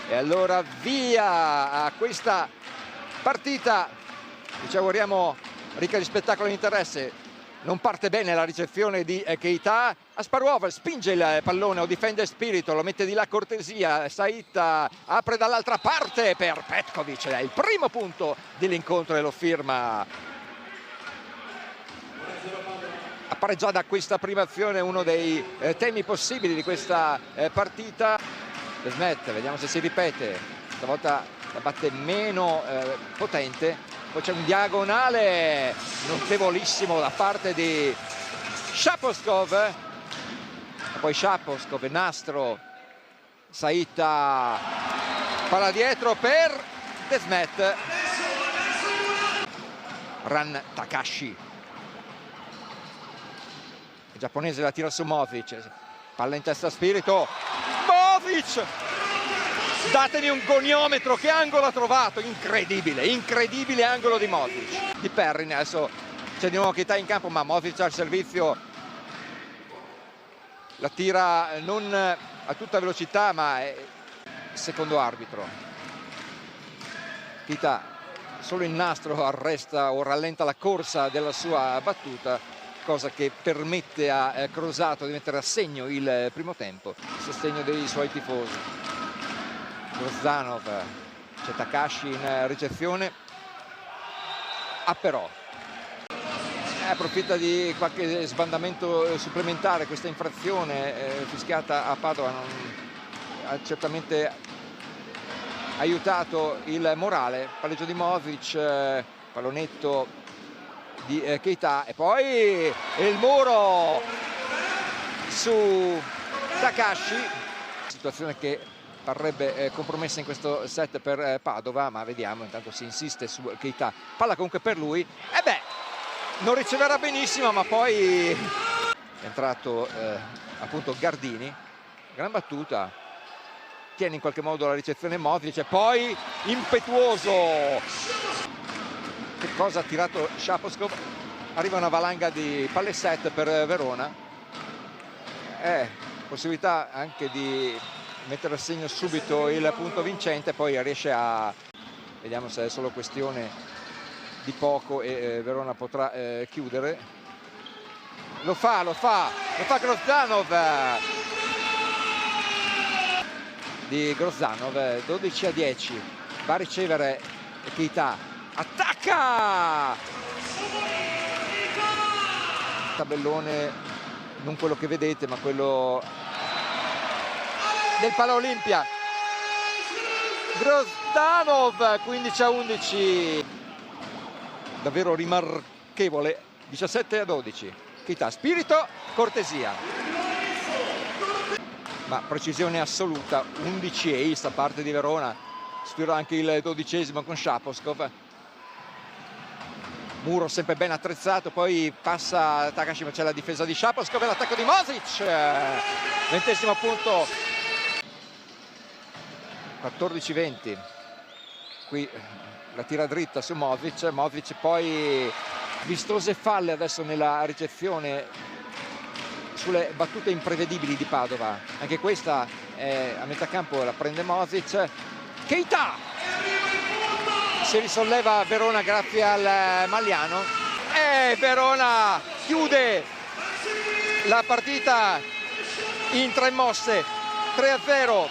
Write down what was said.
E allora via a questa partita, ci auguriamo ricca di spettacolo e interesse. Non parte bene la ricezione di Keita. Asparuhov spinge il pallone o difende Spirito, lo mette di là Cortesia. Saita apre dall'altra parte per Petkovic, è il primo punto dell'incontro e lo firma. Appare già da questa prima azione uno dei temi possibili di questa partita. Desmet, vediamo se si ripete, stavolta la batte meno potente. Poi c'è un diagonale notevolissimo da parte di Shaposkov. E poi Shaposkov, nastro, Saita, palla dietro per Desmet. Ran Takashi. Il giapponese la tira su Modric. Palla in testa a Spirito. Modric! Datemi un goniometro, che angolo ha trovato, incredibile, incredibile angolo di Modric. Di Perrin, adesso c'è di nuovo Keita in campo, ma Modric al servizio, la tira non a tutta velocità, ma è secondo arbitro. Keita solo il nastro arresta o rallenta la corsa della sua battuta, cosa che permette a Crossato di mettere a segno il primo tempo, il sostegno dei suoi tifosi. Grozdanov, c'è Takashi in ricezione, però approfitta di qualche sbandamento supplementare. Questa infrazione fischiata a Padova non ha certamente aiutato il morale. Palleggio di Modric, pallonetto di Keita e poi il muro su Takashi, situazione che parrebbe compromessa in questo set per Padova, ma vediamo, intanto si insiste su Keita, palla comunque per lui, e beh, non riceverà benissimo, ma poi è entrato appunto Gardini, gran battuta, tiene in qualche modo la ricezione Modric e poi impetuoso, che cosa ha tirato Shaposkov, arriva una valanga di palle set per Verona, possibilità anche di mettere a segno subito il punto vincente, poi riesce a, vediamo se è solo questione di poco e Verona potrà chiudere. Lo fa Grozdanov, di Grozdanov, 12-10, va a ricevere Keita, attacca, tabellone non quello che vedete ma quello del Paraolimpia. Grozdanov, 15-11, davvero rimarchevole, 17-12. Keita, Spirito, Cortesia, ma precisione assoluta, 11 ace da parte di Verona, sfiora anche il 12esimo con Shaposkov. Muro sempre ben attrezzato, poi passa Takashi, ma c'è la difesa di Shaposkov e l'attacco di Modric, 20esimo punto. 14-20, qui la tira dritta su Modric poi vistose falle adesso nella ricezione sulle battute imprevedibili di Padova, anche questa a metà campo la prende Modric. Keita, si risolleva Verona grazie al Magliano e Verona chiude la partita in 3 mosse, 3-0